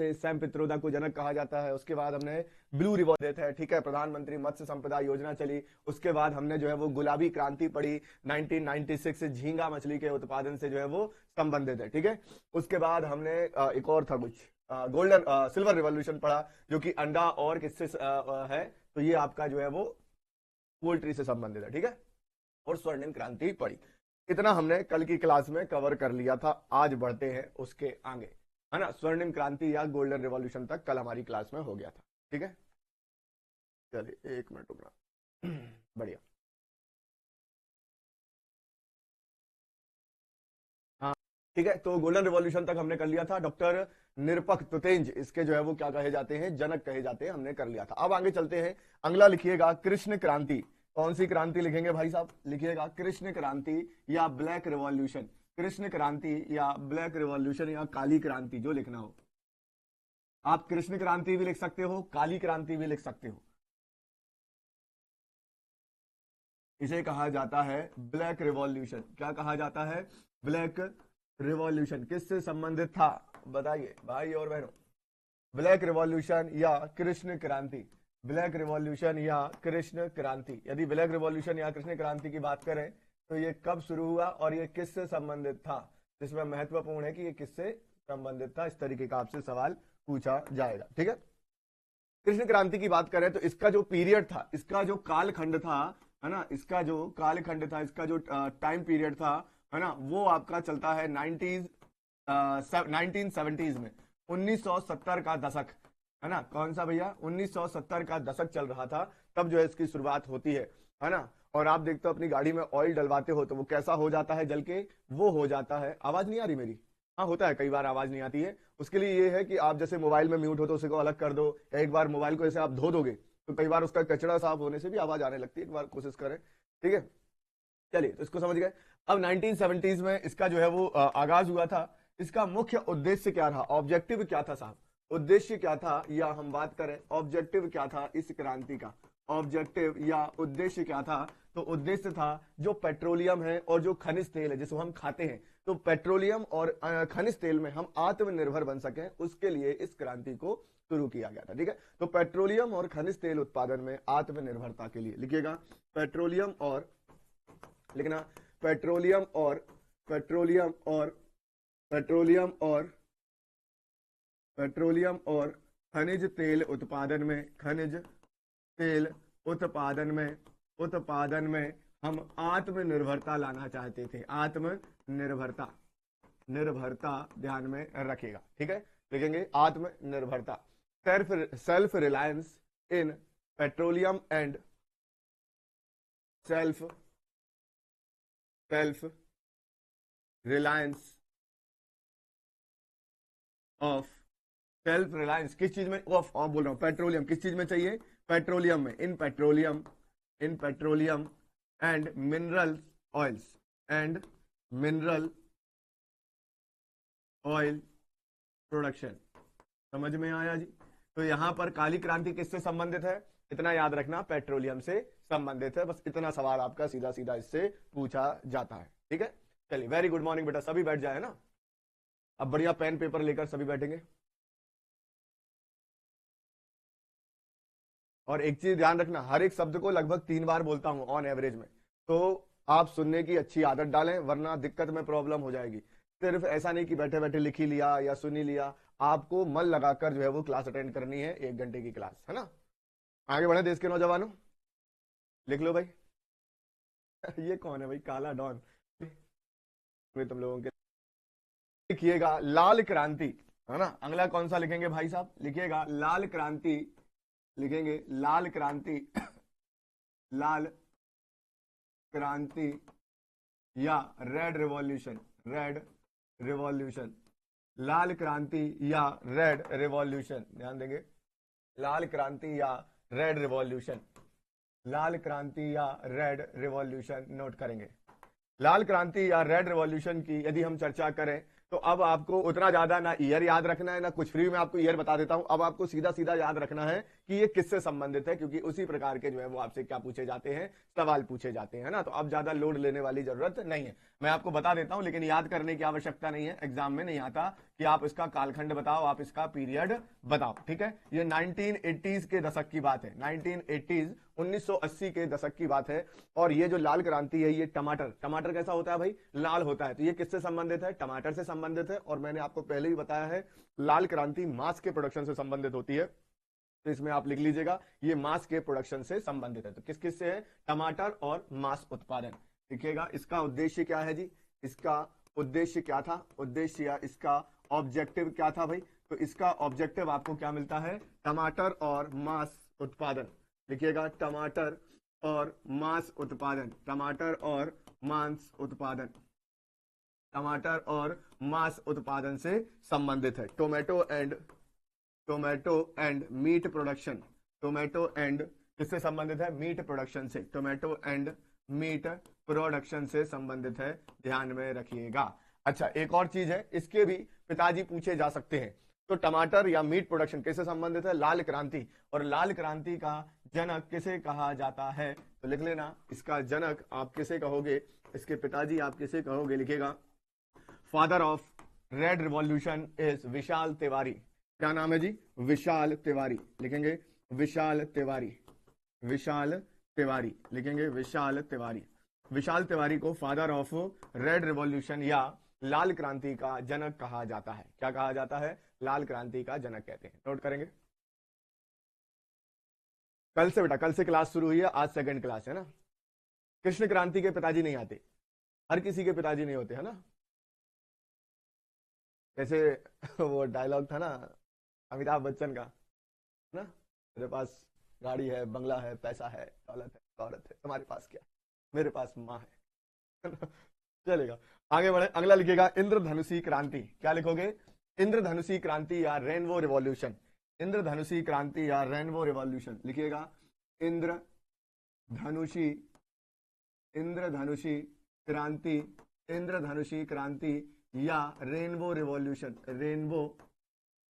से सैम पित्रोदा को जनक कहा जाता है। उसके बाद हमने ब्लू रिवॉल्यूशन है, ठीक है, प्रधानमंत्री मत्स्य संपदा योजना चली। उसके बाद हमने जो है वो गुलाबी क्रांति पढ़ी, 1996 झींगा मछली के उत्पादन से जो है वो संबंधित है, ठीक है। उसके बाद हमने एक और था कुछ गोल्डन सिल्वर रिवॉल्यूशन पढ़ा, जो कि अंडा और किससे है, तो ये आपका जो है वो पोल्ट्री से संबंधित है, ठीक है। और स्वर्णिम क्रांति पढ़ी। इतना हमने कल की क्लास में कवर कर लिया था। आज बढ़ते हैं उसके आगे, है ना। स्वर्णिम क्रांति या गोल्डन रिवॉल्यूशन तक कल हमारी क्लास में हो गया था, ठीक है। चलिए 1 मिनट रुकना। बढ़िया। हाँ, ठीक है, तो गोल्डन रिवॉल्यूशन तक हमने कर लिया था। डॉक्टर निरपक तुतेंज इसके जो है वो क्या कहे जाते हैं, जनक कहे जाते हैं, हमने कर लिया था। अब आगे चलते हैं, अगला लिखिएगा कृष्ण क्रांति। कौन सी क्रांति लिखेंगे भाई साहब, लिखिएगा कृष्ण क्रांति या ब्लैक रिवॉल्यूशन। कृष्ण क्रांति या ब्लैक रिवॉल्यूशन या काली क्रांति, जो लिखना हो। आप कृष्ण क्रांति भी लिख सकते हो, काली क्रांति भी लिख सकते हो। इसे कहा जाता है ब्लैक रिवॉल्यूशन। क्या कहा जाता है, ब्लैक रिवॉल्यूशन। किससे संबंधित था बताइए भाई और बहनों, ब्लैक रिवॉल्यूशन या कृष्ण क्रांति। ब्लैक रिवॉल्यूशन या कृष्ण क्रांति। यदि ब्लैक रिवॉल्यूशन या कृष्ण क्रांति की बात करें तो ये कब शुरू हुआ और ये किससे संबंधित था, जिसमें महत्वपूर्ण है कि ये किससे संबंधित था। इस तरीके का आपसे सवाल पूछा जाएगा, ठीक है। कृष्ण क्रांति की बात करें तो इसका जो पीरियड था, इसका जो कालखंड था, है ना, इसका जो कालखंड था, इसका जो टाइम पीरियड था, है ना, वो आपका चलता है 1970s में। 1970 का दशक, है ना, कौन सा भैया, 1970 का दशक चल रहा था, तब जो है इसकी शुरुआत होती है ना। और आप देखते हो अपनी गाड़ी में ऑयल डलवाते हो तो वो कैसा हो जाता है, जल के वो हो जाता है। आवाज नहीं आ रही मेरी, हाँ होता है, कई बार आवाज नहीं आती है। उसके लिए ये है कि आप जैसे मोबाइल में म्यूट हो तो उसे को अलग कर दो, या एक बार मोबाइल को ऐसे आप धो दोगे तो कई बार उसका कचरा साफ होने से भी आवाज आने लगती है। एक बार कोशिश करें, ठीक है। चलिए, तो इसको समझ गए। अब 1970s में इसका जो है वो आगाज हुआ था। इसका मुख्य उद्देश्य क्या था, ऑब्जेक्टिव क्या था साहब, उद्देश्य क्या था, या हम बात करें ऑब्जेक्टिव क्या था इस क्रांति का, ऑब्जेक्टिव या उद्देश्य क्या था। तो उद्देश्य था जो पेट्रोलियम है और जो खनिज तेल है जिसको हम खाते हैं, तो पेट्रोलियम और खनिज तेल में हम आत्मनिर्भर बन सकें, उसके लिए इस क्रांति को शुरू किया गया था, ठीक है। तो पेट्रोलियम और खनिज तेल उत्पादन में आत्मनिर्भरता के लिए लिखिएगा पेट्रोलियम और, लिखना पेट्रोलियम और, पेट्रोलियम और, पेट्रोलियम और, पेट्रोलियम और खनिज तेल उत्पादन में, खनिज तेल उत्पादन में, उत्पादन में हम आत्मनिर्भरता लाना चाहते थे। आत्मनिर्भरता, निर्भरता ध्यान में रखिएगा, ठीक है। लिखेंगे आत्मनिर्भरता, self reliance in petroleum and self self reliance of, self reliance किस चीज में, ऑफ बोल रहा हूं, पेट्रोलियम किस चीज में चाहिए, पेट्रोलियम में, in petroleum, in petroleum and mineral oils, and mineral oil production. समझ में आया जी। तो यहां पर काली क्रांति किससे संबंधित है, इतना याद रखना, पेट्रोलियम से संबंधित है। बस इतना सवाल आपका सीधा सीधा इससे पूछा जाता है, ठीक है। चलिए, वेरी गुड मॉर्निंग बेटा, सभी बैठ जाए ना। अब बढ़िया पेन पेपर लेकर सभी बैठेंगे। और एक चीज ध्यान रखना, हर एक शब्द को लगभग 3 बार बोलता हूं ऑन एवरेज में, तो आप सुनने की अच्छी आदत डालें, वरना दिक्कत में प्रॉब्लम हो जाएगी। सिर्फ ऐसा नहीं कि बैठे बैठे लिख ही लिया या सुन ही लिया, आपको मन लगाकर जो है वो क्लास अटेंड करनी है, 1 घंटे की क्लास, है ना। आगे बढ़े देश के नौजवानों, लिख लो भाई। ये कौन है भाई, काला डॉन में तुम लोगों के। लिखिएगा लाल क्रांति, है ना। अगला कौन सा लिखेंगे भाई साहब, लिखिएगा लाल क्रांति, लिखेंगे लाल क्रांति, लाल क्रांति या रेड रिवॉल्यूशन, रेड रिवॉल्यूशन, लाल क्रांति या रेड रिवॉल्यूशन, ध्यान देंगे, लाल क्रांति या रेड रिवॉल्यूशन, लाल क्रांति या रेड रिवॉल्यूशन नोट करेंगे। लाल क्रांति या रेड रिवॉल्यूशन की यदि हम चर्चा करें तो अब आपको उतना ज्यादा ना ईयर याद रखना है ना कुछ, फ्री में आपको ईयर बता देता हूं। अब आपको सीधा सीधा याद रखना है कि ये किससे संबंधित है, क्योंकि उसी प्रकार के जो है वो आपसे क्या पूछे जाते हैं, सवाल पूछे जाते हैं ना। तो अब ज्यादा लोड लेने वाली जरूरत नहीं है, मैं आपको बता देता हूं, लेकिन याद करने की आवश्यकता नहीं है। एग्जाम में नहीं आता कि आप इसका कालखंड बताओ, आप इसका पीरियड बताओ, ठीक है। ये 1980s के दशक की बात है, 1980s 1980 के दशक की बात है। और ये जो लाल क्रांति है, ये टमाटर, टमाटर कैसा होता है भाई, लाल होता है। तो ये किससे संबंधित है, टमाटर से संबंधित है। और मैंने आपको पहले ही बताया है लाल क्रांति मांस के प्रोडक्शन से संबंधित होती है, तो इसमें आप लिख लीजिएगा ये मांस के प्रोडक्शन से संबंधित है। तो किस किस से है, टमाटर और मांस उत्पादन। लिखिएगा इसका उद्देश्य क्या है जी, इसका उद्देश्य क्या था, उद्देश्य या इसका ऑब्जेक्टिव क्या था भाई। तो इसका ऑब्जेक्टिव आपको क्या मिलता है, टमाटर और मांस उत्पादन। लिखिएगा टमाटर और मांस उत्पादन, टमाटर और मांस उत्पादन, टमाटर और मांस उत्पादन से संबंधित है। Tomato and meat production, tomato and किससे संबंधित है, मीट प्रोडक्शन से, टोमेटो एंड मीट प्रोडक्शन से संबंधित है, ध्यान में रखिएगा। अच्छा एक और चीज है, इसके भी पिताजी पूछे जा सकते हैं। तो टमाटर या मीट प्रोडक्शन किससे संबंधित है, लाल क्रांति। और लाल क्रांति का जनक किसे कहा जाता है, तो लिख लेना इसका जनक आप किसे कहोगे, इसके पिताजी आप किसे कहोगे। लिखेगा father of red revolution is Vishal Tiwari. क्या नाम है जी, विशाल तिवारी। लिखेंगे विशाल तिवारी, विशाल तिवारी, लिखेंगे विशाल तिवारी। विशाल तिवारी को फादर ऑफ रेड रिवॉल्यूशन या लाल क्रांति का जनक कहा जाता है। क्या कहा जाता है, लाल क्रांति का जनक कहते हैं। नोट करेंगे। कल से बेटा, कल से क्लास शुरू हुई है, आज सेकंड क्लास है ना। कृष्ण क्रांति के पिताजी नहीं आते, हर किसी के पिताजी नहीं होते, है ना। जैसे वो डायलॉग था ना अमिताभ बच्चन का ना, मेरे पास गाड़ी है, बंगला है, पैसा है, दौलत है, दौलत है, तुम्हारे पास क्या है, मेरे पास माँ है। चलेगा, आगे बढ़े। अगला लिखिएगा इंद्रधनुषी क्रांति। क्या लिखोगे, इंद्रधनुषी क्रांति या रेनबो रिवॉल्यूशन, इंद्रधनुषी क्रांति या रेनबो रिवॉल्यूशन। लिखिएगा इंद्रधनुषी, इंद्रधनुषी क्रांति, इंद्रधनुषी क्रांति या रेनबो रिवॉल्यूशन, रेनबो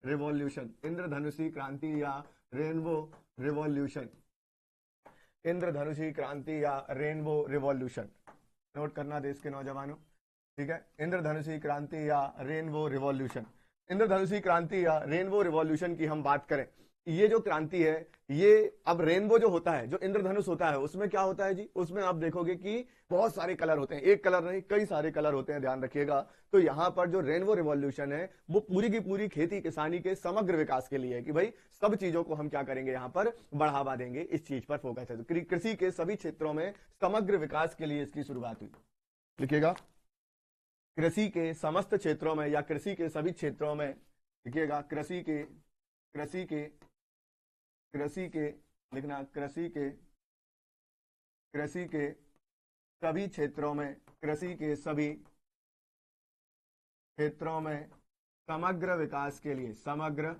रिवॉल्यूशन, इंद्रधनुषी क्रांति या रेनबो रिवॉल्यूशन, इंद्रधनुषी क्रांति या रेनबो रिवॉल्यूशन। नोट करना देश के नौजवानों, ठीक है। इंद्रधनुषी क्रांति या रेनबो रिवॉल्यूशन, इंद्रधनुषी क्रांति या रेनबो रिवॉल्यूशन की हम बात करें, ये जो क्रांति है, ये अब रेनबो जो होता है, जो इंद्रधनुष होता है, उसमें क्या होता है जी, उसमें आप देखोगे कि बहुत सारे कलर होते हैं, एक कलर नहीं कई सारे कलर होते हैं, ध्यान रखिएगा। तो यहाँ पर जो रेनबो रिवॉल्यूशन है वो पूरी की पूरी खेती किसानी के समग्र विकास के लिए है, कि भाई सब चीजों को हम क्या करेंगे, यहाँ पर बढ़ावा देंगे, इस चीज पर फोकस है। तो कृषि के सभी क्षेत्रों में समग्र विकास के लिए इसकी शुरुआत हुई। लिखिएगा कृषि के समस्त क्षेत्रों में या कृषि के सभी क्षेत्रों में, लिखिएगा कृषि के, कृषि के, कृषि के, लिखना कृषि के, कृषि के सभी क्षेत्रों में, कृषि के सभी क्षेत्रों में समग्र विकास के लिए, समग्र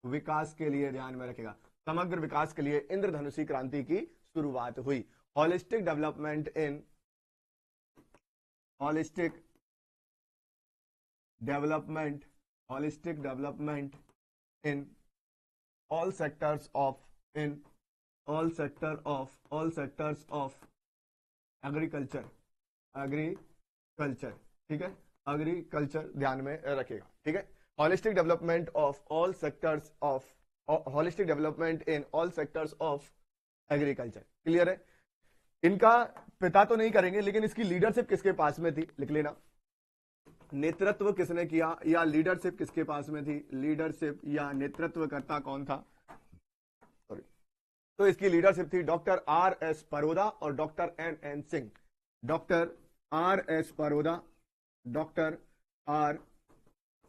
विकास के लिए, ध्यान में रखेगा, समग्र विकास के लिए इंद्रधनुषी क्रांति की शुरुआत हुई। Holistic development in, holistic development, holistic development in all sectors of, in all sectors of agriculture, agriculture, ठीक है, agriculture ध्यान में रखेगा, ठीक है। holistic development of all sectors of, holistic development in all sectors of agriculture, clear है। इनका पिता तो नहीं करेंगे, लेकिन इसकी लीडरशिप किसके पास में थी, लिख लेना नेतृत्व किसने किया या लीडरशिप किसके पास में थी, लीडरशिप या नेतृत्वकर्ता कौन था, सॉरी। तो इसकी लीडरशिप थी डॉक्टर आर एस परोदा और doctor N N Singh, doctor R S Paroda, doctor R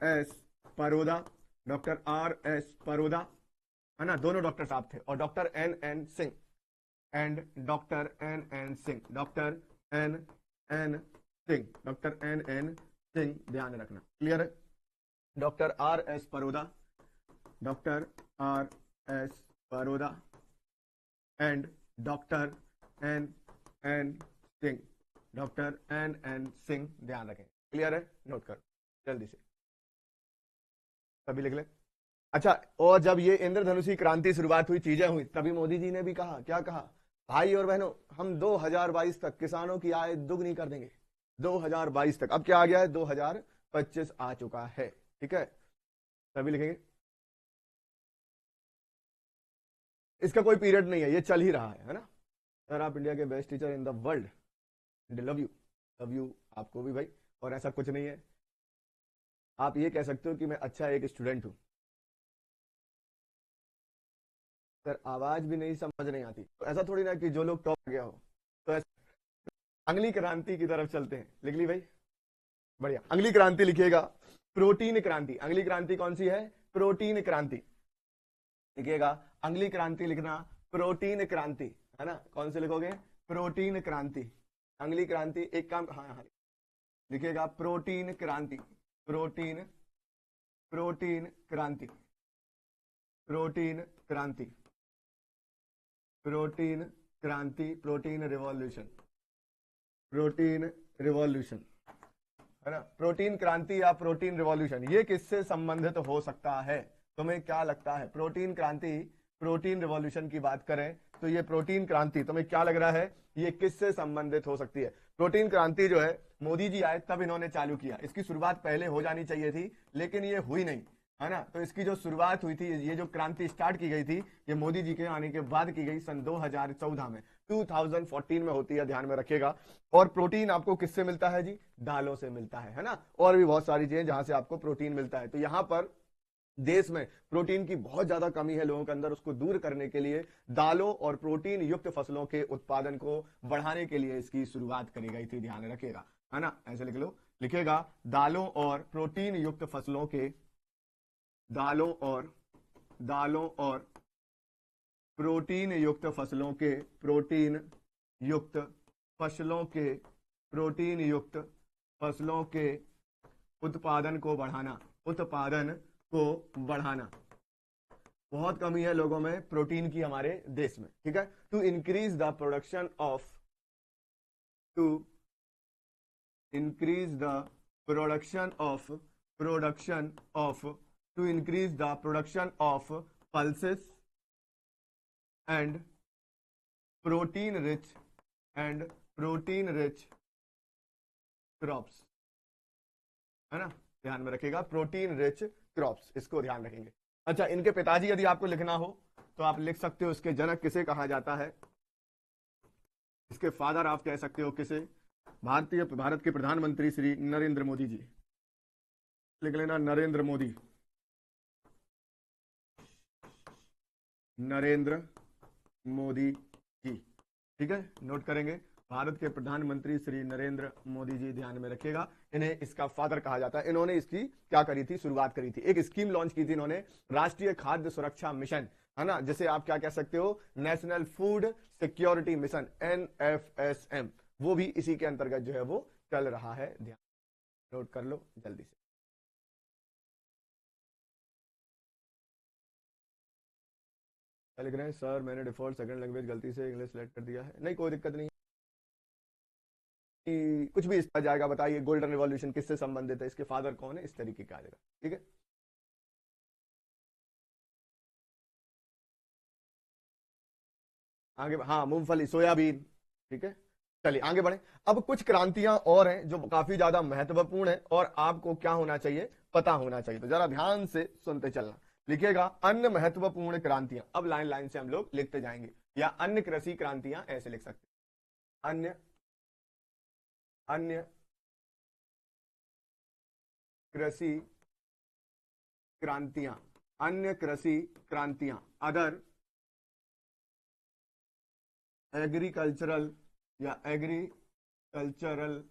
S Paroda, doctor R S Paroda, है ना, दोनों डॉक्टर साहब थे, और doctor N N Singh, and doctor N N Singh, doctor N N Singh, doctor N N Singh, ध्यान रखना, क्लियर है। Doctor R S Paroda, doctor R S Paroda and doctor N N Singh, doctor N N Singh, ध्यान रखें, क्लियर है, नोट करो जल्दी से। तभी लिख ले। अच्छा, और जब ये इंद्रधनुषी क्रांति शुरुआत हुई, चीजें हुई, तभी मोदी जी ने भी कहा, क्या कहा, भाई और बहनों हम 2022 तक किसानों की आय दुगनी कर देंगे। 2022 तक, अब क्या आ गया है, 2025 आ चुका है, ठीक है, तभी लिखेंगे। इसका कोई पीरियड नहीं है, ये चल ही रहा है ना। सर आप इंडिया के best teacher in the world, love you, love you आपको भी भाई। और ऐसा कुछ नहीं है, आप ये कह सकते हो कि मैं अच्छा एक स्टूडेंट हूं। सर आवाज भी नहीं समझ नहीं आती, तो ऐसा थोड़ी ना कि जो लोग टॉप गया हो। तो ऐसा, अगली क्रांति की तरफ चलते हैं, लिख ली भाई, बढ़िया। अगली क्रांति लिखिएगा प्रोटीन क्रांति। अगली क्रांति कौन सी है, प्रोटीन क्रांति लिखिएगा। अगली क्रांति लिखना प्रोटीन क्रांति, है ना, कौन से लिखोगे, प्रोटीन क्रांति। अगली क्रांति, एक काम, हाँ हाँ लिखिएगा प्रोटीन क्रांति, प्रोटीन, प्रोटीन क्रांति, प्रोटीन क्रांति, प्रोटीन क्रांति, प्रोटीन रिवॉल्यूशन, प्रोटीन रिवॉल्यूशन, है ना। प्रोटीन क्रांति या प्रोटीन रिवॉल्यूशन, ये किससे संबंधित हो सकता है, तुम्हें क्या लगता है। प्रोटीन क्रांति, प्रोटीन रिवॉल्यूशन की बात करें तो ये प्रोटीन क्रांति तुम्हें क्या लग रहा है, ये किससे संबंधित हो सकती है। प्रोटीन क्रांति जो है मोदी जी आए तब इन्होंने चालू किया, इसकी शुरुआत पहले हो जानी चाहिए थी लेकिन ये हुई नहीं, है ना। तो इसकी जो शुरुआत हुई थी, ये जो क्रांति स्टार्ट की गई थी, ये मोदी जी के आने के बाद की गई सन 2014 में, 2014 में होती है, ध्यान में रखिएगा। और प्रोटीन आपको किससे मिलता है जी, दालों से मिलता है ना। और भी बहुत सारी चीजें जहां से आपको प्रोटीन मिलता है। तो यहां पर देश में प्रोटीन की बहुत ज्यादा कमी है लोगों के अंदर, उसको दूर करने के लिए दालों और प्रोटीन युक्त फसलों के उत्पादन को बढ़ाने के लिए इसकी शुरुआत करी गई थी, ध्यान रखिएगा, है ना। ऐसे लिख लो, लिखेगा दालों और प्रोटीन युक्त फसलों के, दालों और प्रोटीन युक्त फसलों के, प्रोटीन युक्त फसलों के, प्रोटीन युक्त फसलों के उत्पादन को बढ़ाना, उत्पादन को बढ़ाना। बहुत कमी है लोगों में प्रोटीन की हमारे देश में, ठीक है। To increase the production of, to increase the production of, production of, to increase the production of pulses and protein rich, and protein rich crops, है ना, ध्यान में रखिएगा, प्रोटीन रिच क्रॉप्स, इसको ध्यान रखेंगे। अच्छा, इनके पिताजी यदि आपको लिखना हो तो आप लिख सकते हो, इसके जनक किसे कहा जाता है, इसके फादर आप कह सकते हो किसे, भारत के प्रधानमंत्री श्री नरेंद्र मोदी जी, लिख लेना नरेंद्र मोदी, नरेंद्र मोदी जी, ठीक है, नोट करेंगे, भारत के प्रधानमंत्री श्री नरेंद्र मोदी जी, ध्यान में रखिएगा। इन्हें इसका फादर कहा जाता है। इन्होंने इसकी क्या करी थी, शुरुआत करी थी, एक स्कीम लॉन्च की थी इन्होंने, राष्ट्रीय खाद्य सुरक्षा मिशन, है ना, जैसे आप क्या कह सकते हो, national food security mission, NFSM, वो भी इसी के अंतर्गत जो है वो चल रहा है, ध्यान नोट कर लो जल्दी से। लिख रहे हैं सर मैंने डिफॉल्ट सेकंड लैंग्वेज गलती से इंग्लिश सेलेक्ट कर दिया है, नहीं कोई दिक्कत नहीं, कुछ भी इस पर जाएगा, बताइए गोल्डन रिवॉल्यूशन किससे संबंधित है, इसके फादर कौन है, इस तरीके का आ जाएगा, ठीक है। आगे, हाँ मूंगफली, सोयाबीन, ठीक है। चलिए आगे बढ़े। अब कुछ क्रांतियां और हैं जो काफी ज्यादा महत्वपूर्ण है और आपको क्या होना चाहिए, पता होना चाहिए, तो जरा ध्यान से सुनते चलना। लिखिएगा अन्य महत्वपूर्ण क्रांतियां, अब लाइन लाइन से हम लोग लिखते जाएंगे, या अन्य कृषि क्रांतियां ऐसे लिख सकते हैं, अन्य, अन्य कृषि क्रांतियां, अन्य कृषि क्रांतियां, अदर एग्रीकल्चरल या agricultural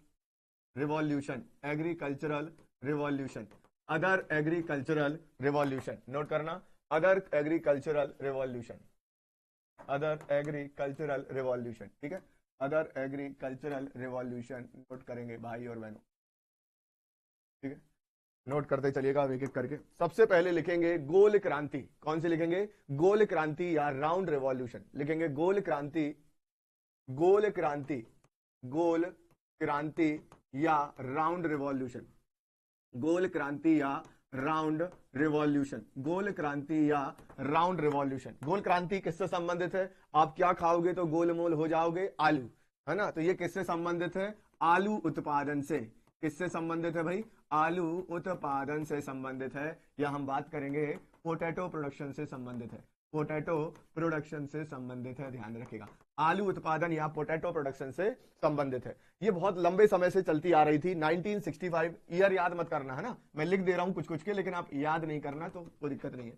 revolution, agricultural revolution, other agricultural revolution, note करना, other agricultural revolution, other agricultural revolution, ठीक है, अदर एग्रीकल्चरल रिवॉल्यूशन नोट करेंगे भाई और बहनों, ठीक है, नोट करते चलिएगा एक एक करके। सबसे पहले लिखेंगे गोल क्रांति, कौन सी लिखेंगे, गोल क्रांति या राउंड रिवॉल्यूशन, लिखेंगे गोल क्रांति, गोल क्रांति, गोल क्रांति या राउंड रिवॉल्यूशन, गोल क्रांति या राउंड रिवॉल्यूशन, गोल क्रांति या राउंड रिवॉल्यूशन। गोल क्रांति किससे संबंधित है? आप क्या खाओगे तो गोल मोल हो जाओगे? आलू, है ना। तो ये किससे संबंधित है? आलू उत्पादन से। किससे संबंधित है भाई? आलू उत्पादन से संबंधित है, या हम बात करेंगे पोटैटो प्रोडक्शन से संबंधित है। पोटैटो प्रोडक्शन से संबंधित है, ध्यान रखिएगा। आलू उत्पादन या पोटैटो प्रोडक्शन से संबंधित है। ये बहुत लंबे समय से चलती आ रही थी। 1965, ईयर याद मत करना, है ना, मैं लिख दे रहा हूं कुछ कुछ के, लेकिन आप याद नहीं करना तो कोई दिक्कत नहीं है।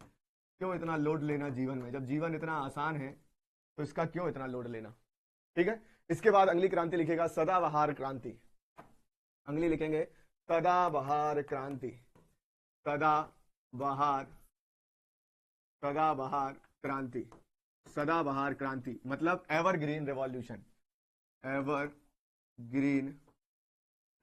क्यों इतना लोड लेना जीवन में, जब जीवन इतना आसान है तो इसका क्यों इतना लोड लेना? ठीक है। इसके बाद अगली क्रांति लिखेगा सदाबहार क्रांति। अगली लिखेंगे सदाबहार क्रांति। सदाबहार, सदाबहार क्रांति। सदाबहार क्रांति मतलब evergreen revolution. Evergreen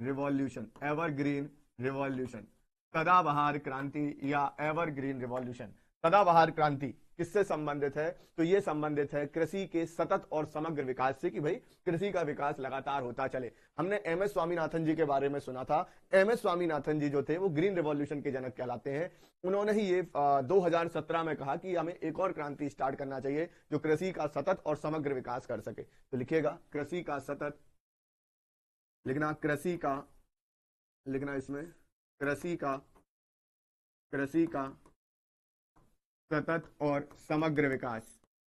revolution, evergreen revolution, सदाबहार क्रांति या एवरग्रीन रिवॉल्यूशन। सदाबहार क्रांति किससे संबंधित है? तो ये संबंधित है कृषि के सतत और समग्र विकास से, कि भाई कृषि का विकास लगातार होता चले। हमने एम एस स्वामीनाथन जी के बारे में सुना था। एम एस स्वामीनाथन जी जो थे वो ग्रीन रिवॉल्यूशन के जनक कहलाते हैं। उन्होंने ही ये 2017 में कहा कि हमें एक और क्रांति स्टार्ट करना चाहिए जो कृषि का सतत और समग्र विकास कर सके। तो लिखिएगा कृषि का सतत, लिखना कृषि का, लिखना इसमें कृषि का, कृषि का सतत और समग्र विकास।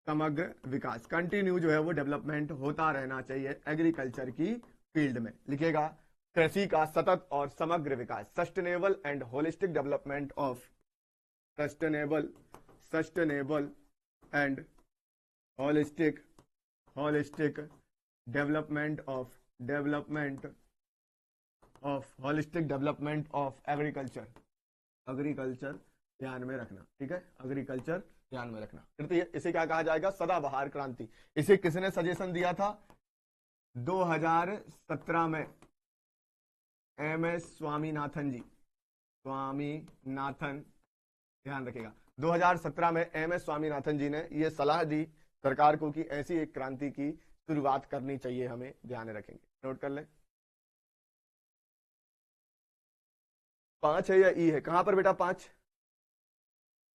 समग्र विकास, कंटिन्यू जो है वो डेवलपमेंट होता रहना चाहिए एग्रीकल्चर की फील्ड में। लिखिएगा कृषि का सतत और समग्र विकास, sustainable and holistic development of, sustainable, sustainable and holistic, holistic development of, development of, holistic development of agriculture. Agriculture ध्यान में रखना, ठीक है, एग्रीकल्चर ध्यान में रखना। फिर तो इसे क्या कहा जाएगा? सदाबहार क्रांति। इसे किसने सजेशन दिया था? 2017 में एम एस स्वामीनाथन जी, स्वामीनाथन, ध्यान रखिएगा 2017 में एम एस स्वामीनाथन जी ने यह सलाह दी सरकार को कि ऐसी एक क्रांति की शुरुआत करनी चाहिए हमें, ध्यान रखेंगे, नोट कर लें। 5 है या ई है? कहां पर बेटा 5?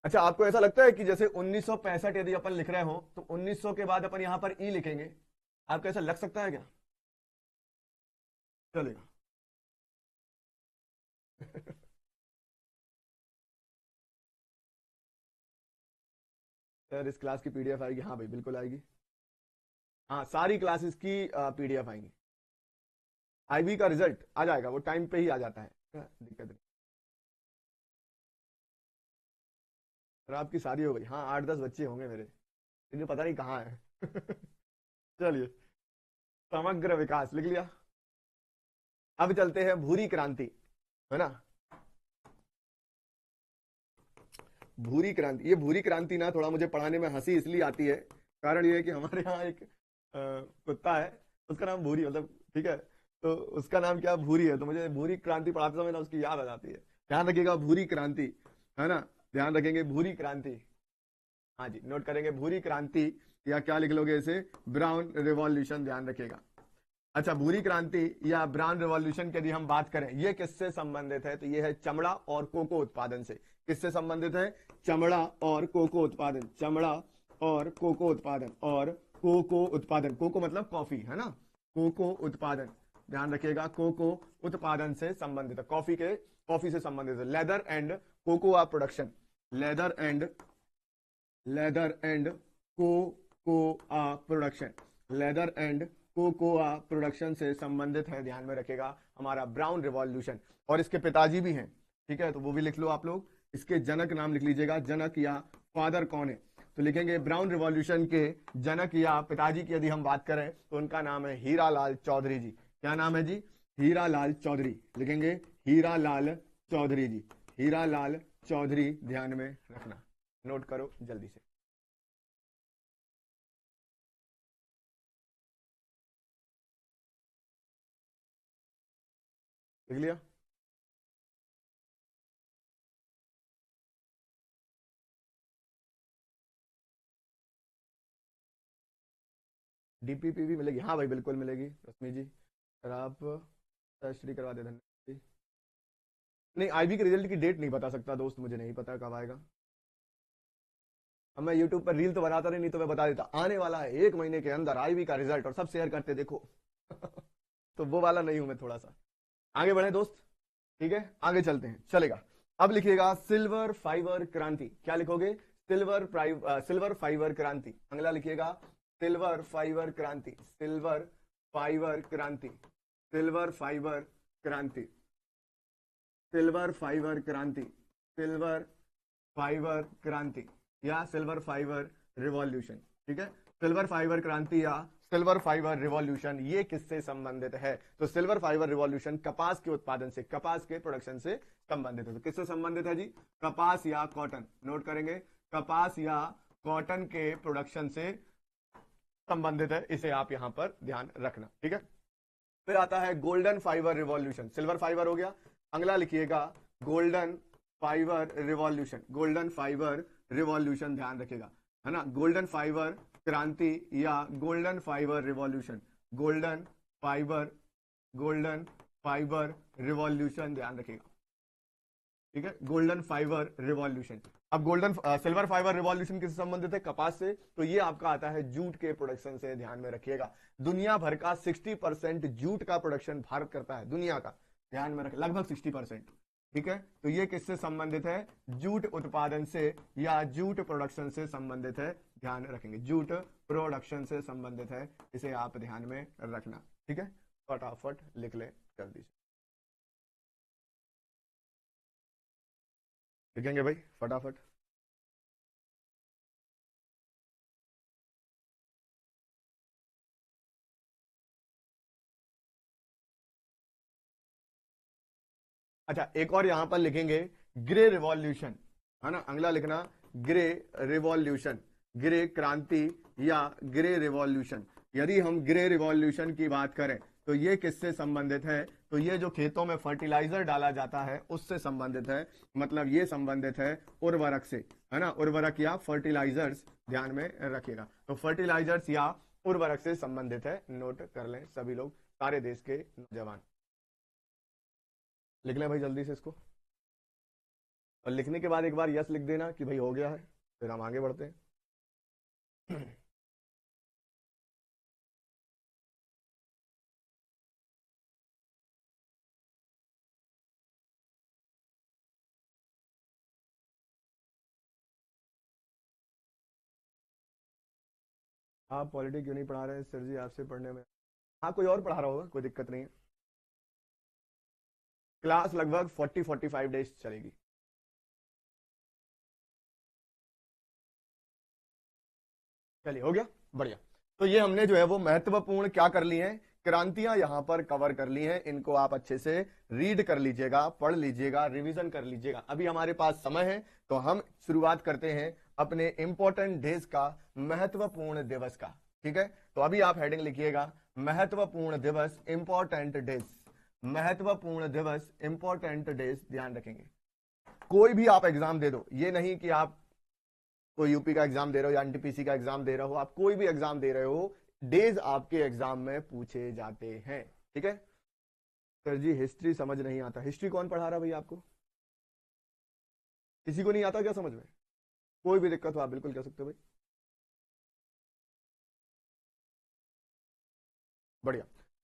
अच्छा, आपको ऐसा लगता है कि जैसे 1965 यदि अपन लिख रहे हो तो 1900 के बाद अपन यहां पर ई लिखेंगे? आपको ऐसा लग सकता है क्या? चलेगा। सर इस क्लास की पीडीएफ आएगी? हाँ भाई बिल्कुल आएगी। हाँ, सारी क्लासेस की पीडीएफ आएंगी। आईबी का रिजल्ट आ जाएगा, वो टाइम पे ही आ जाता है, दिक्कत नहीं। सर आपकी शादी हो गई? हाँ 8-10 बच्चे होंगे मेरे, लेकिन पता नहीं कहाँ है। चलिए, समग्र विकास लिख लिया। अब चलते हैं भूरी क्रांति, है ना। भूरी क्रांति, ये भूरी क्रांति ना थोड़ा मुझे पढ़ाने में हंसी इसलिए आती है, कारण ये है कि हमारे यहाँ एक कुत्ता है, उसका नाम भूरी, मतलब ठीक है, तो उसका नाम क्या भूरी है, तो मुझे भूरी क्रांति पढ़ाते समय ना उसकी याद आ जाती है। ध्यान रखिएगा भूरी क्रांति, है ना, ध्यान रखेंगे भूरी क्रांति। हाँ जी, नोट करेंगे भूरी क्रांति, या क्या लिख लोगे इसे? ब्राउन रिवॉल्यूशन, ध्यान रखिएगा। अच्छा, भूरी क्रांति या ब्राउन रिवॉल्यूशन की यदि हम बात करें, ये किससे संबंधित है? तो ये है चमड़ा और कोको उत्पादन से। किससे संबंधित है? चमड़ा और कोको उत्पादन, चमड़ा और कोको उत्पादन, और कोको उत्पादन, कोको मतलब कॉफी, है ना, कोको उत्पादन, ध्यान रखिएगा, कोको उत्पादन से संबंधित है, कॉफी के, कॉफी से संबंधित है। Leather and cocoa production, leather and, leather and cocoa production, leather and cocoa production से संबंधित है, ध्यान में रखेगा हमारा ब्राउन रिवॉल्यूशन। और इसके पिताजी भी हैं, ठीक है, तो वो भी लिख लो आप लोग। इसके जनक नाम लिख लीजिएगा, जनक या फादर कौन है, तो लिखेंगे ब्राउन रिवॉल्यूशन के जनक या पिताजी की यदि हम बात करें तो उनका नाम है हीरालाल चौधरी जी। क्या नाम है जी? हीरालाल चौधरी, लिखेंगे हीरालाल चौधरी जी, हीरालाल चौधरी, ध्यान में रखना, नोट करो जल्दी से। लिख लिया? डीपीपी भी मिलेगी? हाँ भाई बिल्कुल मिलेगी रश्मि जी, सर आप रजिस्ट्री करवा दे, धन्यवाद जी। नहीं, आईबी के रिजल्ट की डेट नहीं बता सकता दोस्त, मुझे नहीं पता कब आएगा। अब मैं यूट्यूब पर रील तो बनाता नहीं तो मैं बता देता आने वाला है 1 महीने के अंदर आईबी का रिजल्ट, और सब शेयर करते देखो। तो वो वाला नहीं हूं मैं, थोड़ा सा आगे बढ़े दोस्त। ठीक है, आगे चलते हैं, चलेगा। अब लिखिएगा सिल्वर फाइबर क्रांति। क्या लिखोगे? सिल्वर फाइबर क्रांति। अगला लिखिएगा सिल्वर फाइबर क्रांति, सिल्वर फाइबर क्रांति, सिल्वर फाइबर क्रांति, सिल्वर फाइबर क्रांति, सिल्वर फाइबर क्रांति या सिल्वर फाइबर रिवॉल्यूशन। ठीक है, सिल्वर फाइबर क्रांति या सिल्वर फाइबर रिवॉल्यूशन ये किससे संबंधित है? तो सिल्वर फाइबर रिवॉल्यूशन कपास के उत्पादन से, कपास के प्रोडक्शन से संबंधित है। तो किससे संबंधित है जी? कपास या कॉटन, नोट करेंगे, कपास या कॉटन के प्रोडक्शन से संबंधित है, इसे आप यहां पर ध्यान रखना। ठीक है, फिर आता है golden fibre revolution. Silver fibre हो गया, अगला लिखिएगा golden fibre revolution, golden fibre revolution, ध्यान रखिएगा, है ना। गोल्डन फाइबर क्रांति या golden fibre revolution, golden fibre revolution, ध्यान रखिएगा। ठीक है, गोल्डन फाइबर रिवॉल्यूशन। अब गोल्डन सिल्वर फाइबर रिवॉल्यूशन किससे संबंधित है? कपास से। तो ये आपका आता है जूट के प्रोडक्शन से, ध्यान में रखिएगा। दुनिया भर का 60% जूट का प्रोडक्शन भारत करता है, दुनिया का, ध्यान में रखें, लगभग 60%। ठीक है, तो ये किससे संबंधित है? जूट उत्पादन से या जूट प्रोडक्शन से संबंधित है, ध्यान रखेंगे, जूट प्रोडक्शन से संबंधित है, इसे आप ध्यान में रखना। ठीक है, फटाफट लिख ले जल्दी से, लिखेंगे भाई फटाफट। अच्छा, एक और यहां पर लिखेंगे ग्रे रिवॉल्यूशन, है ना। अगला लिखना ग्रे रिवॉल्यूशन, ग्रे क्रांति या ग्रे रिवॉल्यूशन। यदि हम ग्रे रिवॉल्यूशन की बात करें तो ये किससे संबंधित है? तो ये जो खेतों में फर्टिलाइजर डाला जाता है उससे संबंधित है, मतलब ये संबंधित है उर्वरक से, है ना, उर्वरक या फर्टिलाइजर्स, ध्यान में रखिएगा। तो फर्टिलाइजर्स या उर्वरक से संबंधित है, नोट कर लें सभी लोग, सारे देश के नौजवान लिख लें भाई जल्दी से इसको। और लिखने के बाद एक बार यस लिख देना कि भाई हो गया है, फिर हम आगे बढ़ते हैं। आप पॉलिटिक्स क्यों नहीं पढ़ा रहे हैं सर जी? आपसे पढ़ने में, हाँ कोई और पढ़ा रहा होगा, कोई दिक्कत नहीं है। क्लास लगभग 40-45 डेज चलेगी। चलिए, हो गया, बढ़िया। तो ये हमने जो है वो महत्वपूर्ण क्या कर ली है, क्रांतियां यहां पर कवर कर ली हैं। इनको आप अच्छे से रीड कर लीजिएगा, पढ़ लीजिएगा, रिवीजन कर लीजिएगा। अभी हमारे पास समय है तो हम शुरुआत करते हैं अपने इंपॉर्टेंट डेज का, महत्वपूर्ण दिवस का। ठीक है, तो अभी आप हेडिंग लिखिएगा महत्वपूर्ण दिवस, इंपॉर्टेंट डेज, महत्वपूर्ण दिवस, इंपॉर्टेंट डेज, ध्यान रखेंगे। कोई भी आप एग्जाम दे दो, ये नहीं कि आप कोई यूपी का एग्जाम दे रहे हो या एनटीपीसी का एग्जाम दे रहे हो, आप कोई भी एग्जाम दे रहे हो, डेज आपके एग्जाम में पूछे जाते हैं। ठीक है सर जी, हिस्ट्री समझ नहीं आता, हिस्ट्री कौन पढ़ा रहा है भैया आपको? किसी को नहीं आता क्या समझ में? कोई भी दिक्कत हो आप बिल्कुल कह सकते हो भाई। बढ़िया,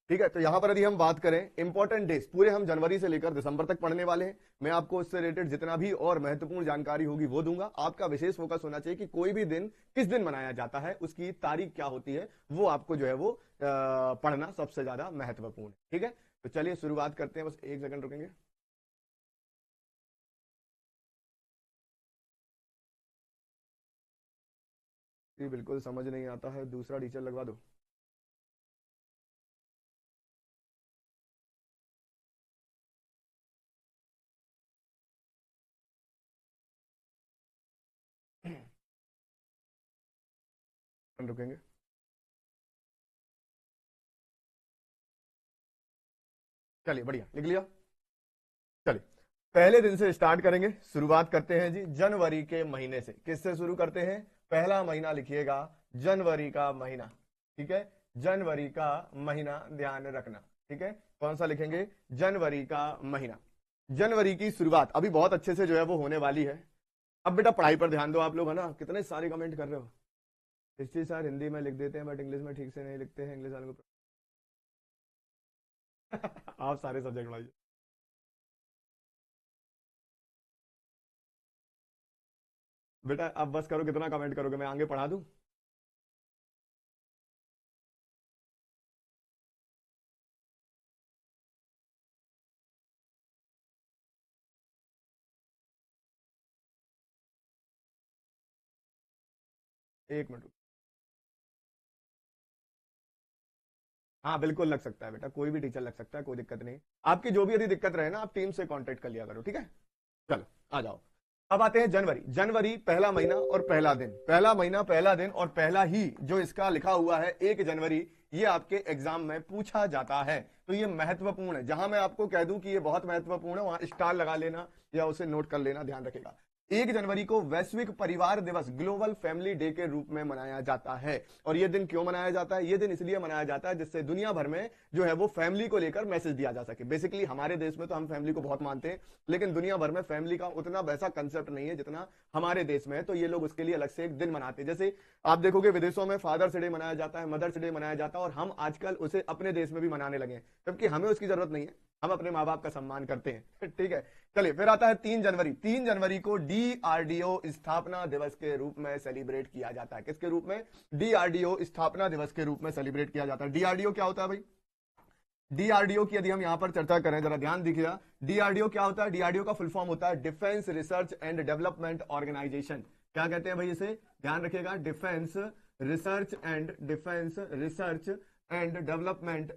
ठीक है। तो यहां पर यदि हम बात करें इंपॉर्टेंट डेज, पूरे हम जनवरी से लेकर दिसंबर तक पढ़ने वाले हैं। मैं आपको इससे रिलेटेड जितना भी और महत्वपूर्ण जानकारी होगी वो दूंगा। आपका विशेष फोकस होना चाहिए कि कोई भी दिन किस दिन मनाया जाता है, उसकी तारीख क्या होती है, वो आपको जो है वो पढ़ना सबसे ज्यादा महत्वपूर्ण है। ठीक है, तो चलिए शुरुआत करते हैं, बस एक सेकंड रुकेंगे। जी बिल्कुल समझ नहीं आता है, दूसरा टीचर लगवा दो। रुकेंगे, चलिए बढ़िया, लिख लिया। चलिए, पहले दिन से स्टार्ट करेंगे, शुरुआत करते हैं जी जनवरी के महीने से। किससे शुरू करते हैं? पहला महीना लिखिएगा जनवरी का महीना। ठीक है, जनवरी का महीना ध्यान रखना। ठीक है, कौन सा लिखेंगे? जनवरी का महीना। जनवरी की शुरुआत अभी बहुत अच्छे से जो है वो होने वाली है। अब बेटा पढ़ाई पर ध्यान दो आप लोग, है ना, कितने सारे कमेंट कर रहे हो। हिस्ट्री सर हिंदी में लिख देते हैं बट इंग्लिश में ठीक से नहीं लिखते हैं, इंग्लिश वालों को आप सारे सब्जेक्ट पढ़ाइए। बेटा अब बस करो, कितना कमेंट करोगे, मैं आगे पढ़ा दूं। एक मिनट। हाँ बिल्कुल लग सकता है बेटा, कोई भी टीचर लग सकता है, कोई दिक्कत नहीं। आपकी जो भी यदि दिक्कत रहे ना, आप टीम से कांटेक्ट कर लिया करो, ठीक है। चलो आ जाओ। अब आते हैं जनवरी। जनवरी पहला महीना और पहला दिन, पहला महीना पहला दिन और पहला ही जो इसका लिखा हुआ है 1 जनवरी, ये आपके एग्जाम में पूछा जाता है। तो ये महत्वपूर्ण है, जहां मैं आपको कह दूं कि ये बहुत महत्वपूर्ण है, वहां स्टार लगा लेना या उसे नोट कर लेना, ध्यान रखेगा। 1 जनवरी को वैश्विक परिवार दिवस, ग्लोबल फैमिली डे के रूप में मनाया जाता है। और ये दिन क्यों मनाया जाता है? ये दिन इसलिए मनाया जाता है जिससे दुनिया भर में जो है वो फैमिली को लेकर मैसेज दिया जा सके। बेसिकली हमारे देश में तो हम फैमिली को बहुत मानते हैं, लेकिन दुनिया भर में फैमिली का उतना वैसा कंसेप्ट नहीं है जितना हमारे देश में है। तो ये लोग उसके लिए अलग से एक दिन मनाते हैं। जैसे आप देखोगे विदेशों में फादर्स डे मनाया जाता है, मदर्स डे मनाया जाता है, और हम आजकल उसे अपने देश में भी मनाने लगे हैं, जबकि हमें उसकी जरूरत नहीं है, हम अपने माँ बाप का सम्मान करते हैं। ठीक है, चलिए फिर आता है 3 जनवरी। 3 जनवरी को डीआरडीओ स्थापना दिवस के रूप में सेलिब्रेट किया जाता है। किसके रूप में? डीआरडीओ स्थापना दिवस के रूप में सेलिब्रेट किया जाता है। डीआरडीओ क्या होता है भाई? डीआरडीओ की यदि हम यहां पर चर्चा करें, जरा ध्यान दीजिएगा, डीआरडीओ क्या होता है? डीआरडीओ का फुल फॉर्म होता है defence research and development organisation. क्या कहते हैं भाई इसे? ध्यान रखिएगा, defence research and development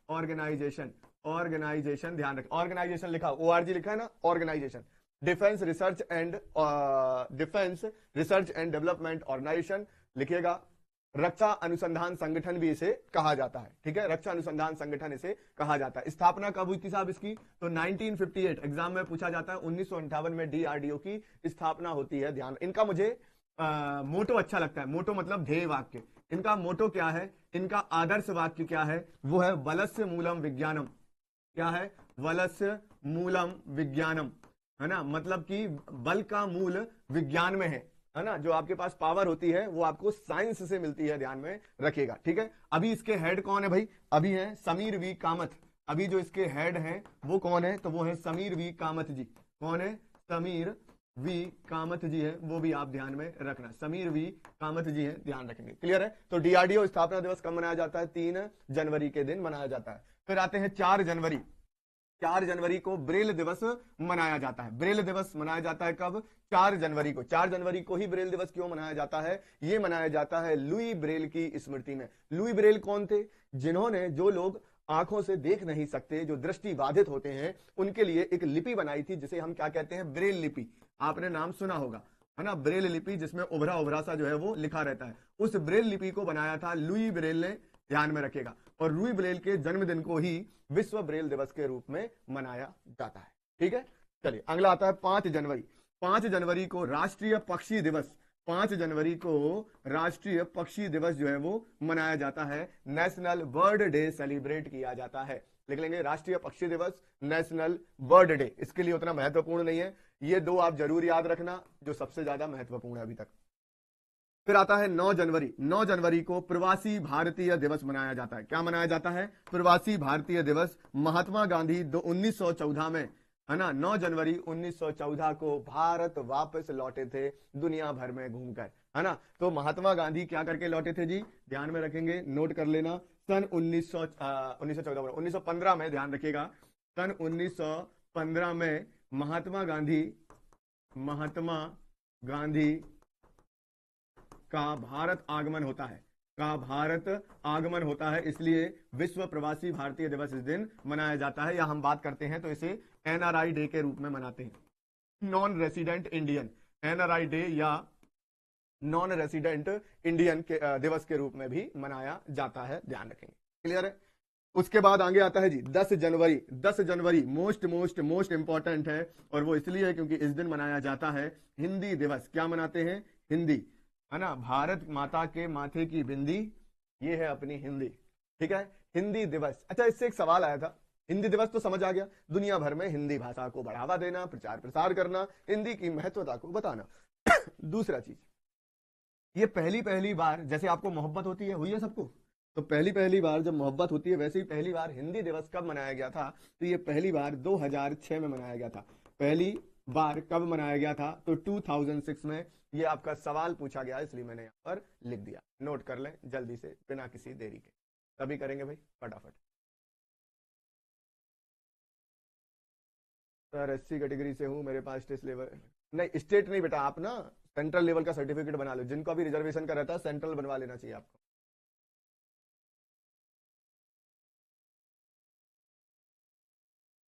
organisation. ध्यान रखें, ऑर्गेनाइजेशन लिखा, ओआरजी लिखा है ना, organisation, defence research and development organisation लिखिएगा। रक्षा अनुसंधान संगठन भी इसे कहा जाता है, ठीक है, रक्षा अनुसंधान संगठन इसे कहा जाता है। स्थापना कब हुई थी साहब इसकी? तो 1958, एग्जाम में पूछा जाता है, 1958 में डीआरडीओ की स्थापना होती है। ध्यान, इनका मुझे मोटो अच्छा लगता है, मोटो मतलब ध्येय वाक्य। इनका मोटो क्या है, इनका आदर्श वाक्य क्या है? वो है वलस्य मूलम विज्ञानम। क्या है? वलस्य मूलम विज्ञानम, है ना, मतलब कि बल का मूल विज्ञान में है ना। जो आपके पास पावर होती है वो आपको साइंस से मिलती है, ध्यान में रखिएगा, ठीक है। अभी इसके हेड कौन है भाई? अभी है समीर वी कामत। अभी जो इसके हेड हैं वो कौन है? तो वो है समीर वी कामत जी। कौन है? समीर वी कामत जी है, वो भी आप ध्यान में रखना, समीर वी कामत जी है, ध्यान रखेंगे। क्लियर है? तो डीआरडीओ स्थापना दिवस कब मनाया जाता है? 3 जनवरी के दिन मनाया जाता है। फिर आते हैं 4 जनवरी। 4 जनवरी को ब्रेल दिवस मनाया जाता है। ब्रेल दिवस मनाया जाता है कब? 4 जनवरी को। 4 जनवरी को ही ब्रेल दिवस क्यों मनाया जाता है? ये मनाया जाता है लुई ब्रेल की स्मृति में। लुई ब्रेल कौन थे? जिन्होंने, जो लोग आंखों से देख नहीं सकते, जो दृष्टि बाधित होते हैं, उनके लिए एक लिपि बनाई थी जिसे हम क्या कहते हैं? ब्रेल लिपि। आपने नाम सुना होगा, है ना, ब्रेल लिपि, जिसमें उभरा उभरा सा जो है वो लिखा रहता है। उस ब्रेल लिपि को बनाया था लुई ब्रेल ने, ध्यान में रखेगा। और लुई ब्रेल के जन्मदिन को ही विश्व ब्रेल दिवस के रूप में मनाया जाता है, ठीक है। चलिए अगला आता है 5 जनवरी। 5 जनवरी को राष्ट्रीय पक्षी दिवस, 5 जनवरी को राष्ट्रीय पक्षी दिवस जो है वो मनाया जाता है। नेशनल बर्ड डे सेलिब्रेट किया जाता है। लिख लेंगे, राष्ट्रीय पक्षी दिवस, नेशनल बर्ड डे। इसके लिए उतना महत्वपूर्ण नहीं है, ये दो आप जरूर याद रखना जो सबसे ज्यादा महत्वपूर्ण है अभी तक। फिर आता है 9 जनवरी। 9 जनवरी को प्रवासी भारतीय दिवस मनाया जाता है। क्या मनाया जाता है? प्रवासी भारतीय दिवस। महात्मा गांधी 1914 में, है ना, 9 जनवरी 1914 को भारत वापस लौटे थे दुनिया भर में घूमकर, है ना। तो महात्मा गांधी क्या करके लौटे थे जी? ध्यान में रखेंगे, नोट कर लेना, सन 1915 में, ध्यान रखिएगा, सन 1915 में महात्मा गांधी का भारत आगमन होता है, इसलिए विश्व प्रवासी भारतीय दिवस इस दिन मनाया जाता है। या हम बात करते हैं तो इसे एनआरआई डे के रूप में मनाते हैं, non resident Indian, NRI day या नॉन रेसिडेंट इंडियन के दिवस के रूप में भी मनाया जाता है, ध्यान रखेंगे। क्लियर है? उसके बाद आगे आता है जी 10 जनवरी। 10 जनवरी मोस्ट इंपॉर्टेंट है, और वो इसलिए है क्योंकि इस दिन मनाया जाता है हिंदी दिवस। क्या मनाते हैं? हिंदी, है ना, भारत माता के माथे की बिंदी, ये है अपनी हिंदी, ठीक है, हिंदी दिवस। अच्छा, इससे एक सवाल आया था, हिंदी दिवस तो समझ आ गया, दुनिया भर में हिंदी भाषा को बढ़ावा देना, प्रचार प्रसार करना, हिंदी की महत्वता को बताना। दूसरा चीज, ये पहली पहली बार, जैसे आपको मोहब्बत होती है, हुई है सबको, तो पहली पहली बार जब मोहब्बत होती है, वैसे ही पहली बार हिंदी दिवस कब मनाया गया था, तो ये पहली बार 2006 में मनाया गया था। पहली बार कब मनाया गया था, तो 2006 में। ये आपका सवाल पूछा गया, इसलिए मैंने यहाँ पर लिख दिया, नोट कर लें जल्दी से बिना किसी देरी के। तभी करेंगे भाई फटाफट। सर एससी कैटेगरी से हूँ, मेरे पास स्टेट लेवल नहीं, स्टेट नहीं बेटा, आप ना सेंट्रल लेवल का सर्टिफिकेट बना लो, जिनको अभी रिजर्वेशन का रहता है सेंट्रल बनवा लेना चाहिए आपको।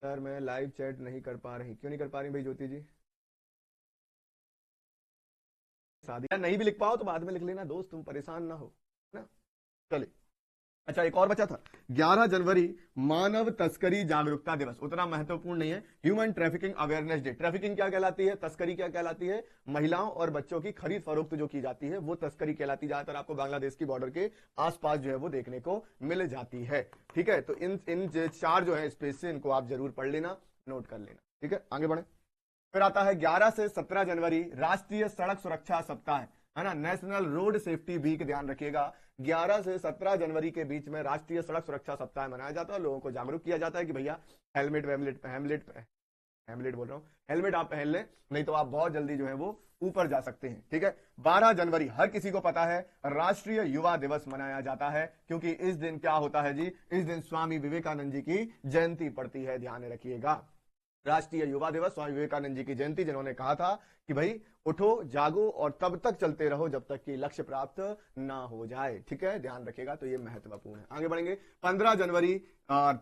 सर मैं लाइव चैट नहीं कर पा रही, क्यों नहीं कर पा रही भाई ज्योति जी? शादी या नहीं भी लिख पाओ तो बाद में लिख लेना दोस्त, तुम परेशान ना हो, है ना। चलिए, अच्छा एक और बचा था, 11 जनवरी मानव तस्करी जागरूकता दिवस, उतना महत्वपूर्ण नहीं है, human trafficking awareness day. Trafficking क्या कहलाती है, तस्करी क्या कहलाती है, महिलाओं और बच्चों की खरीद फरोख्त जो की जाती है वो तस्करी कहलाती है, ज्यादातर आपको बांग्लादेश की बॉर्डर के आसपास जो है वो देखने को मिल जाती है। ठीक है, तो इन इन चार जो है स्पेस से, इनको आप जरूर पढ़ लेना, नोट कर लेना। ठीक है, आगे बढ़े। फिर आता है 11 से 17 जनवरी राष्ट्रीय सड़क सुरक्षा सप्ताह, है ना, नेशनल रोड सेफ्टी वीक, ध्यान रखिएगा। 11 से 17 जनवरी के बीच में राष्ट्रीय सड़क सुरक्षा सप्ताह मनाया जाता है, लोगों को जागरूक किया जाता है कि भैया हेलमेट वेमलेट हेमलेट हेमलेट बोल रहा हूँ, हेलमेट आप पहन लें, नहीं तो आप बहुत जल्दी जो है वो ऊपर जा सकते हैं। ठीक है, 12 जनवरी हर किसी को पता है राष्ट्रीय युवा दिवस मनाया जाता है, क्योंकि इस दिन क्या होता है जी, इस दिन स्वामी विवेकानंद जी की जयंती पड़ती है, ध्यान रखिएगा। राष्ट्रीय युवा दिवस, स्वामी विवेकानंद जी की जयंती, जिन्होंने कहा था कि भाई उठो जागो और तब तक चलते रहो जब तक कि लक्ष्य प्राप्त ना हो जाए। ठीक है, ध्यान रखिएगा, तो ये महत्वपूर्ण है। आगे बढ़ेंगे। 15 जनवरी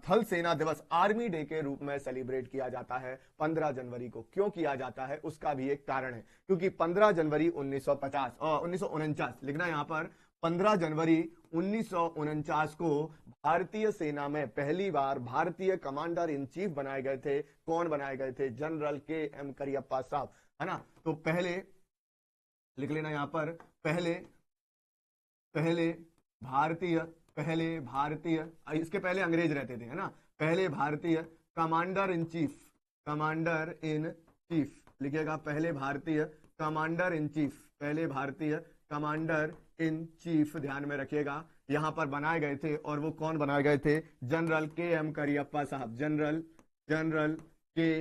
थल सेना दिवस, आर्मी डे के रूप में सेलिब्रेट किया जाता है। 15 जनवरी को क्यों किया जाता है, उसका भी एक कारण है, क्योंकि 15 जनवरी 1950 और 1949 लिखना यहां पर, 15 जनवरी 1949 को भारतीय सेना में पहली बार भारतीय कमांडर इन चीफ बनाए गए थे। कौन बनाए गए थे, जनरल के एम करियप्पा साहब, है ना। तो पहले लिख लेना यहां पर, पहले पहले भारतीय, पहले भारतीय, इसके पहले अंग्रेज रहते थे, है ना, पहले भारतीय commander in chief, commander in chief लिखिएगा, पहले भारतीय कमांडर इन चीफ, पहले भारतीय कमांडर इन चीफ, ध्यान में रखिएगा, यहां पर बनाए गए थे। और वो कौन बनाए गए थे, जनरल के एम करियप्पा साहब, जनरल जनरल के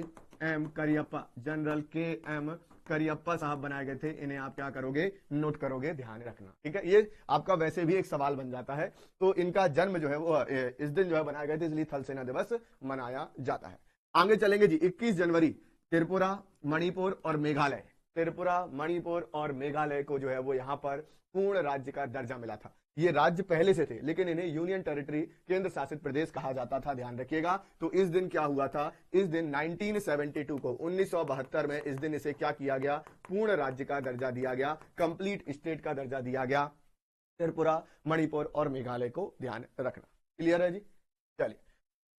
एम करियप्पा, जनरल के एम करियप्पा साहब बनाए गए थे। इन्हें आप क्या करोगे, नोट करोगे, ध्यान रखना। ठीक है, ये आपका वैसे भी एक सवाल बन जाता है। तो इनका जन्म जो है वो इस दिन जो है बनाए गए थे, इसलिए थल सेना दिवस मनाया जाता है। आगे चलेंगे जी, 21 जनवरी त्रिपुरा, मणिपुर और मेघालय, त्रिपुरा, मणिपुर और मेघालय को जो है वो यहाँ पर पूर्ण राज्य का दर्जा मिला था। ये राज्य पहले से थे, लेकिन इन्हें यूनियन टेरिटरी, केंद्र शासित प्रदेश कहा जाता था, ध्यान रखिएगा। तो इस दिन क्या हुआ था, इस दिन 1972 को, 1972 में इस दिन इसे क्या किया गया, पूर्ण राज्य का दर्जा दिया गया, कंप्लीट स्टेट का दर्जा दिया गया, त्रिपुरा, मणिपुर और मेघालय को, ध्यान रखना। क्लियर है जी, चलिए।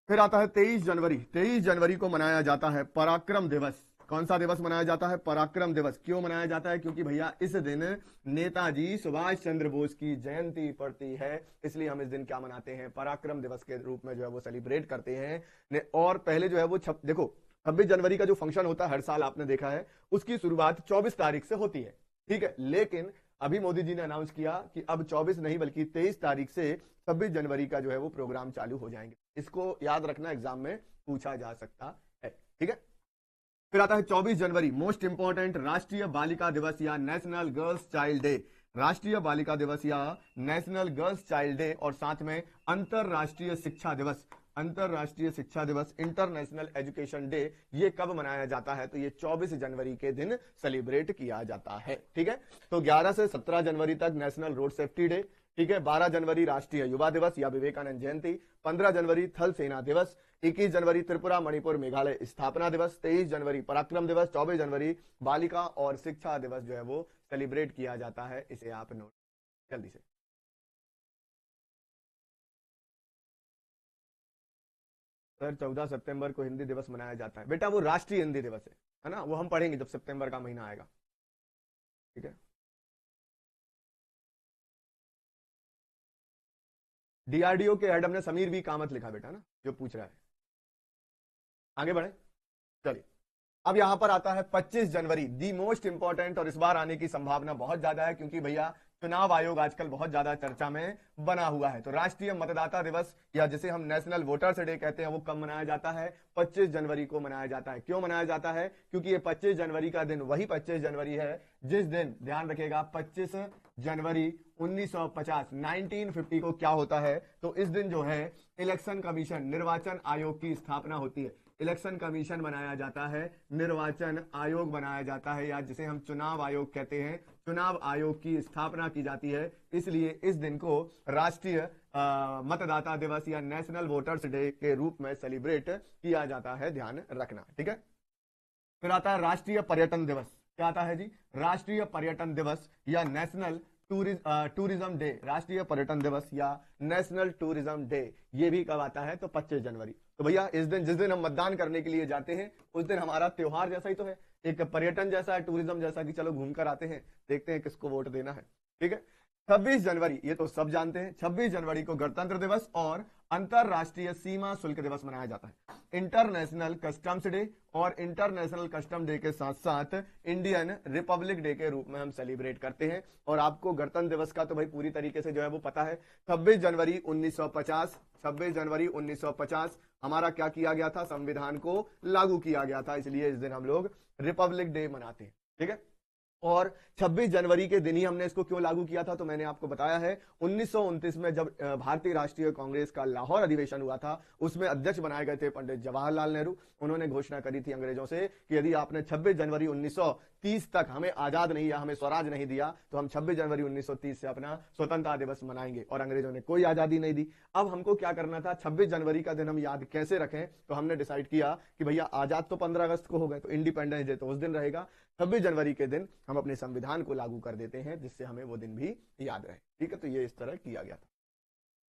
फिर आता है 23 जनवरी, 23 जनवरी को मनाया जाता है पराक्रम दिवस। कौन सा दिवस मनाया जाता है, पराक्रम दिवस। क्यों मनाया जाता है, क्योंकि भैया इस दिन नेताजी सुभाष चंद्र बोस की जयंती पड़ती है, इसलिए हम इस दिन क्या मनाते हैं, पराक्रम दिवस के रूप में जो है वो सेलिब्रेट करते हैं। और पहले जो है वो देखो 26 जनवरी का जो फंक्शन होता है हर साल, आपने देखा है, उसकी शुरुआत 24 तारीख से होती है। ठीक है, लेकिन अभी मोदी जी ने अनाउंस किया कि अब 24 नहीं बल्कि 23 तारीख से 26 जनवरी का जो है वो प्रोग्राम चालू हो जाएंगे। इसको याद रखना, एग्जाम में पूछा जा सकता है। ठीक है, फिर आता है 24 जनवरी, मोस्ट इंपॉर्टेंट, राष्ट्रीय बालिका दिवस या नेशनल गर्ल्स चाइल्ड डे, राष्ट्रीय बालिका दिवस या नेशनल गर्ल्स चाइल्ड डे। और साथ में अंतरराष्ट्रीय शिक्षा दिवस, अंतरराष्ट्रीय शिक्षा दिवस, इंटरनेशनल एजुकेशन डे, ये कब मनाया जाता है, तो ये 24 जनवरी के दिन सेलिब्रेट किया जाता है। ठीक है, तो 11 से 17 जनवरी तक नेशनल रोड सेफ्टी डे। ठीक है, 12 जनवरी राष्ट्रीय युवा दिवस या विवेकानंद जयंती, 15 जनवरी थल सेना दिवस, 21 जनवरी त्रिपुरा, मणिपुर, मेघालय स्थापना दिवस, 23 जनवरी पराक्रम दिवस, 24 जनवरी बालिका और शिक्षा दिवस जो है वो सेलिब्रेट किया जाता है। इसे आप नोट जल्दी से। सर 14 सितंबर को हिंदी दिवस मनाया जाता है, बेटा वो राष्ट्रीय हिंदी दिवस है ना, वो हम पढ़ेंगे जब सितंबर का महीना आएगा। ठीक है, डीआरडीओ के हेड हमने समीर बी कामत लिखा बेटा ना, जो पूछ रहा है। आगे बढ़े, चलिए। अब यहां पर आता है 25 जनवरी, दी मोस्ट इंपॉर्टेंट, और इस बार आने की संभावना बहुत ज्यादा है क्योंकि भैया चुनाव आयोग आजकल बहुत ज्यादा चर्चा में बना हुआ है। तो राष्ट्रीय मतदाता दिवस या जिसे हम नेशनल वोटर्स डे कहते हैं वो कब मनाया जाता है? 25 जनवरी को मनाया जाता है। क्यों मनाया जाता है? क्योंकि ये 25 जनवरी का दिन वही 25 जनवरी है जिस दिन, ध्यान रखेगा, 25 जनवरी 1950 1950 को क्या होता है? तो इस दिन जो है इलेक्शन कमीशन, निर्वाचन आयोग की स्थापना होती है। इलेक्शन कमीशन बनाया जाता है, निर्वाचन आयोग बनाया जाता है, या जिसे हम चुनाव आयोग कहते हैं, चुनाव आयोग की स्थापना की जाती है। इसलिए इस दिन को राष्ट्रीय मतदाता दिवस या नेशनल वोटर्स डे के रूप में सेलिब्रेट किया जाता है, ध्यान रखना, ठीक है। फिर आता है राष्ट्रीय पर्यटन दिवस। क्या आता है जी? राष्ट्रीय पर्यटन दिवस या नेशनल टूरिज्म डे। राष्ट्रीय पर्यटन दिवस या नेशनल टूरिज्म डे ये भी कब आता है? तो 25 जनवरी। तो भैया इस दिन, जिस दिन हम मतदान करने के लिए जाते हैं, उस दिन हमारा त्योहार जैसा ही तो है, एक पर्यटन जैसा है, टूरिज्म जैसा कि चलो घूम कर आते हैं, देखते हैं किसको वोट देना है, ठीक है। 26 जनवरी, ये तो सब जानते हैं, 26 जनवरी को गणतंत्र दिवस और अंतरराष्ट्रीय सीमा शुल्क दिवस मनाया जाता है। इंटरनेशनल कस्टम्स डे और इंटरनेशनल कस्टम डे के साथ साथ इंडियन रिपब्लिक डे के रूप में हम सेलिब्रेट करते हैं। और आपको गणतंत्र दिवस का तो भाई पूरी तरीके से जो है वो पता है, 26 जनवरी 1950, 26 जनवरी 1950 हमारा क्या किया गया था? संविधान को लागू किया गया था, इसलिए इस दिन हम लोग रिपब्लिक डे मनाते हैं, ठीक है। और 26 जनवरी के दिन ही हमने इसको क्यों लागू किया था? तो मैंने आपको बताया है, 1929 में जब भारतीय राष्ट्रीय कांग्रेस का लाहौर अधिवेशन हुआ था, उसमें अध्यक्ष बनाए गए थे पंडित जवाहरलाल नेहरू। उन्होंने घोषणा करी थी अंग्रेजों से कि यदि आपने 26 जनवरी 1930 तक हमें आजाद नहीं या हमें स्वराज नहीं दिया तो हम 26 जनवरी 1930 से अपना स्वतंत्रता दिवस मनाएंगे। और अंग्रेजों ने कोई आजादी नहीं दी। अब हमको क्या करना था? 26 जनवरी का दिन हम याद कैसे रखें? तो हमने डिसाइड किया कि भैया आजाद तो 15 अगस्त को हो गए, तो इंडिपेंडेंस डे तो उस दिन रहेगा, 26 जनवरी के दिन हम अपने संविधान को लागू कर देते हैं, जिससे हमें वो दिन भी याद रहे, ठीक है। तो ये इस तरह किया गया था।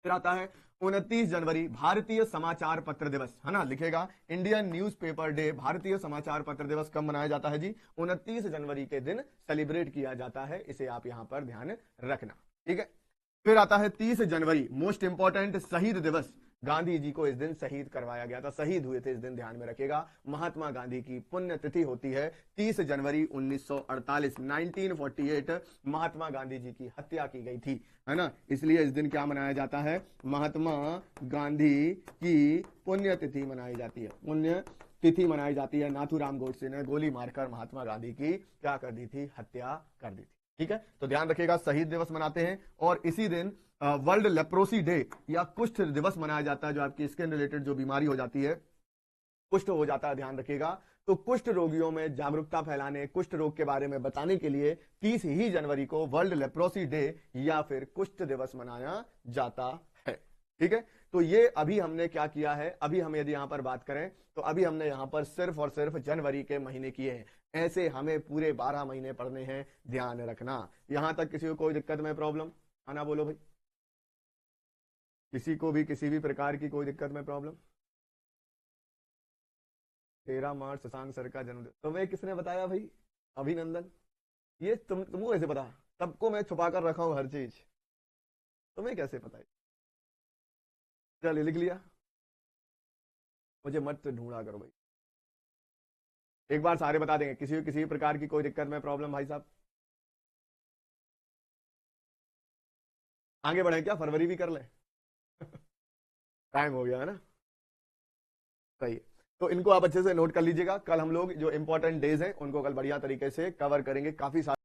फिर आता है 29 जनवरी, भारतीय समाचार पत्र दिवस, है ना, लिखेगा इंडियन न्यूज़पेपर डे। भारतीय समाचार पत्र दिवस कब मनाया जाता है जी? 29 जनवरी के दिन सेलिब्रेट किया जाता है, इसे आप यहां पर ध्यान रखना, ठीक है। फिर आता है 30 जनवरी, मोस्ट इंपॉर्टेंट, शहीद दिवस। गांधी जी को इस दिन शहीद करवाया गया था, शहीद हुए थे इस दिन, ध्यान में रखेगा। महात्मा गांधी की पुण्यतिथि होती है 30 जनवरी 1948, 1948 महात्मा गांधी जी की हत्या की गई थी, है ना। इसलिए इस दिन क्या मनाया जाता है? महात्मा गांधी की पुण्यतिथि मनाई जाती है, पुण्य तिथि मनाई जाती है। नाथूराम गोडसे ने गोली मारकर महात्मा गांधी की क्या कर दी थी? हत्या कर दी थी, ठीक है। तो ध्यान रखिएगा, शहीद दिवस मनाते हैं। और इसी दिन वर्ल्ड लेप्रोसी डे या कुष्ठ दिवस मनाया जाता है, जो आपकी स्किन रिलेटेड जो बीमारी हो जाती है, कुष्ठ हो जाता है, ध्यान रखिएगा। तो कुष्ठ रोगियों में जागरूकता फैलाने, कुष्ठ रोग के बारे में बताने के लिए 30 ही जनवरी को वर्ल्ड लेप्रोसी डे या फिर कुष्ठ दिवस मनाया जाता है, ठीक है। तो ये अभी हमने क्या किया है? अभी हम यदि यहां पर बात करें तो अभी हमने यहां पर सिर्फ और सिर्फ जनवरी के महीने किए हैं। ऐसे हमें पूरे 12 महीने पढ़ने हैं, ध्यान रखना। यहां तक किसी को कोई दिक्कत में प्रॉब्लम? आना बोलो भाई, किसी को भी किसी भी प्रकार की कोई दिक्कत में प्रॉब्लम? 13 मार्च शशांक सर का जन्मदिन, तुम्हें किसने बताया भाई? अभिनंदन। ये तुमको कैसे पता? सबको मैं छुपा कर रखा हूं हर चीज, तुम्हें कैसे पता? चलिए लिख लिया, मुझे मत ढूंढा करो भाई। एक बार सारे बता देंगे, किसी भी प्रकार की कोई दिक्कत में प्रॉब्लम भाई साहब? आगे बढ़े क्या? फरवरी भी कर ले? टाइम हो गया है ना, सही है। तो इनको आप अच्छे से नोट कर लीजिएगा। कल हम लोग जो इंपॉर्टेंट डेज हैं उनको कल बढ़िया तरीके से कवर करेंगे, काफी सारे